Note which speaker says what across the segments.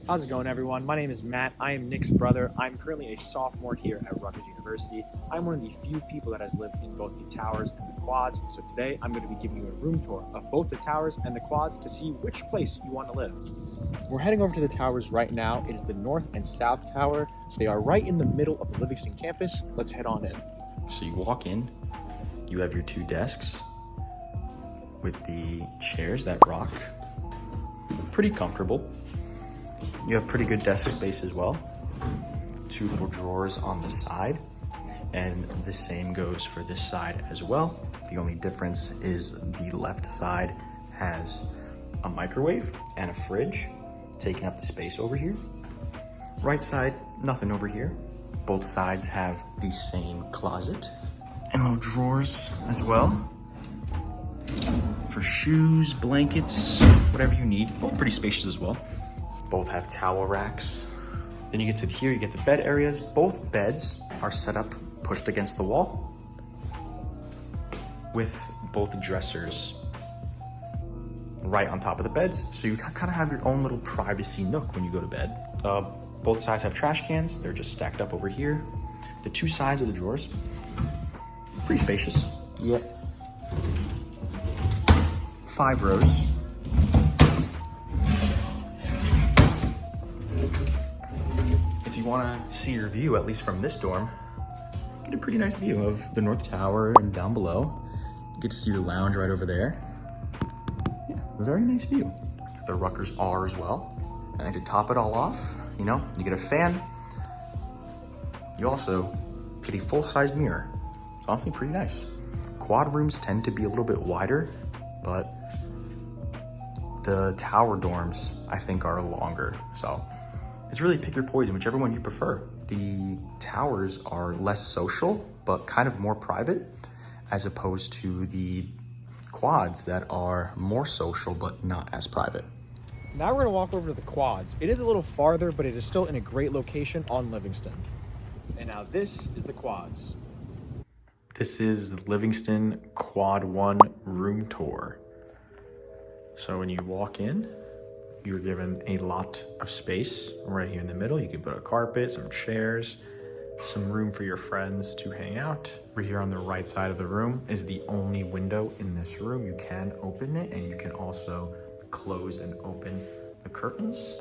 Speaker 1: How's it going, everyone? My name is Matt. I am Nick's brother. I'm currently a sophomore here at Rutgers University. I'm one of the few people that has lived in both the towers and the quads. So today I'm going to be giving you a room tour of both the towers and the quads to see which place you want to live. We're heading over to the towers right now. It is the North and South Tower. They are right in the middle of the Livingston Campus. Let's head on in.
Speaker 2: So you walk in, you have your two desks with the chairs that rock. Pretty comfortable. You have pretty good desk space as well. Two little drawers on the side, and the same goes for this side as well. The only difference is the left side has a microwave and a fridge taking up the space over here. Right side, nothing over here. Both sides have the same closet and little drawers as well for shoes, blankets, whatever you need. Both pretty spacious as well. Both have towel racks. Then you get to here, you get the bed areas. Both beds are set up pushed against the wall with both dressers right on top of the beds. So you kind of have your own little privacy nook when you go to bed. Both sides have trash cans. They're just stacked up over here. The two sides of the drawers, pretty spacious. Yeah. 5 rows. If you want to see your view, at least from this dorm, get a pretty nice view of the North Tower and down below. You get to see your lounge right over there. Yeah, a very nice view. The Rutgers R as well. And to top it all off, you get a fan. You also get a full-size mirror. It's honestly pretty nice. Quad rooms tend to be a little bit wider, but the tower dorms, I think, are longer. So it's really pick your poison, whichever one you prefer. The towers are less social, but kind of more private, as opposed to the quads that are more social, but not as private.
Speaker 1: Now we're going to walk over to the quads. It is a little farther, but it is still in a great location on Livingston. And now this is the quads.
Speaker 2: This is the Livingston Quad 1 room tour. So when you walk in, you're given a lot of space right here in the middle. You can put a carpet, some chairs, some room for your friends to hang out. Over here on the right side of the room is the only window in this room. You can open it, and you can also close and open the curtains.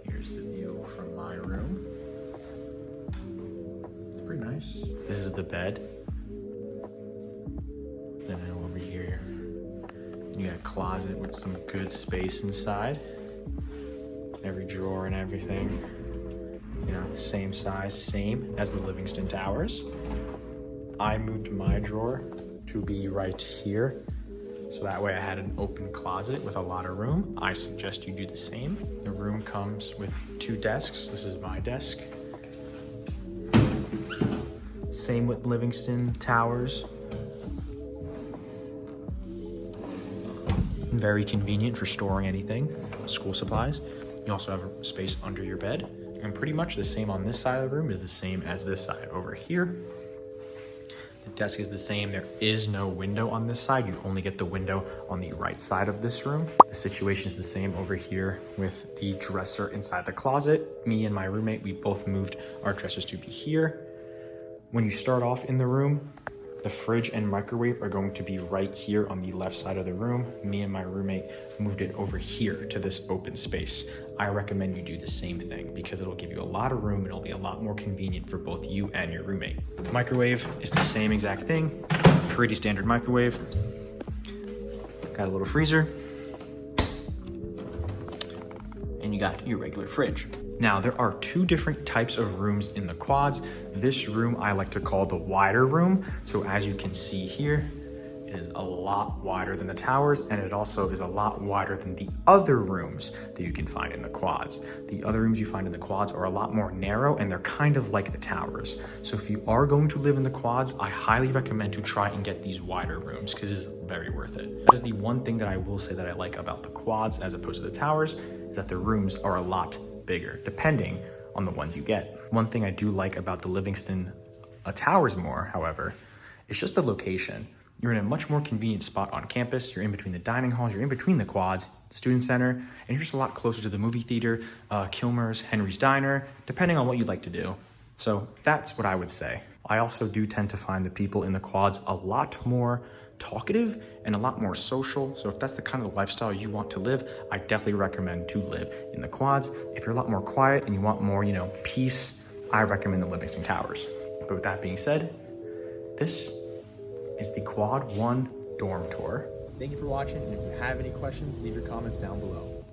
Speaker 2: Here's the view from my room. It's pretty nice. This is the bed. Then over here, you got a closet with some good space inside. Every drawer and everything, same size, same as the Livingston Towers. I moved my drawer to be right here, so that way I had an open closet with a lot of room. I suggest you do the same. The room comes with 2 desks. This is my desk. Same with Livingston Towers. Very convenient for storing anything, school supplies. You also have a space under your bed, and pretty much the same on this side of the room is the same as this side over here. The desk is the same. There is no window on this side. You only get the window on the right side of this room. The situation is the same over here with the dresser inside the closet. Me and my roommate, we both moved our dressers to be here. When you start off in the room, the fridge and microwave are going to be right here on the left side of the room. Me and my roommate moved it over here to this open space. I recommend you do the same thing because it'll give you a lot of room and it'll be a lot more convenient for both you and your roommate. The microwave is the same exact thing. Pretty standard microwave. Got a little freezer. And you got your regular fridge. Now, there are 2 different types of rooms in the quads. This room I like to call the wider room. So as you can see here, it is a lot wider than the towers, and it also is a lot wider than the other rooms that you can find in the quads. The other rooms you find in the quads are a lot more narrow, and they're kind of like the towers. So if you are going to live in the quads, I highly recommend to try and get these wider rooms because it is very worth it. That is the one thing that I will say that I like about the quads as opposed to the towers, is that the rooms are a lot bigger, depending on the ones you get. One thing I do like about the Livingston Towers more, however, is just the location. You're in a much more convenient spot on campus. You're in between the dining halls, you're in between the quads, student center, and you're just a lot closer to the movie theater, Kilmer's, Henry's Diner, depending on what you'd like to do. So that's what I would say. I also do tend to find the people in the quads a lot more talkative and a lot more social. So if that's the kind of lifestyle you want to live, I definitely recommend to live in the quads. If you're a lot more quiet and you want more, peace, I recommend the Livingston Towers. But with that being said, this is the Quad 1 dorm tour.
Speaker 1: Thank you for watching, and if you have any questions, leave your comments down below.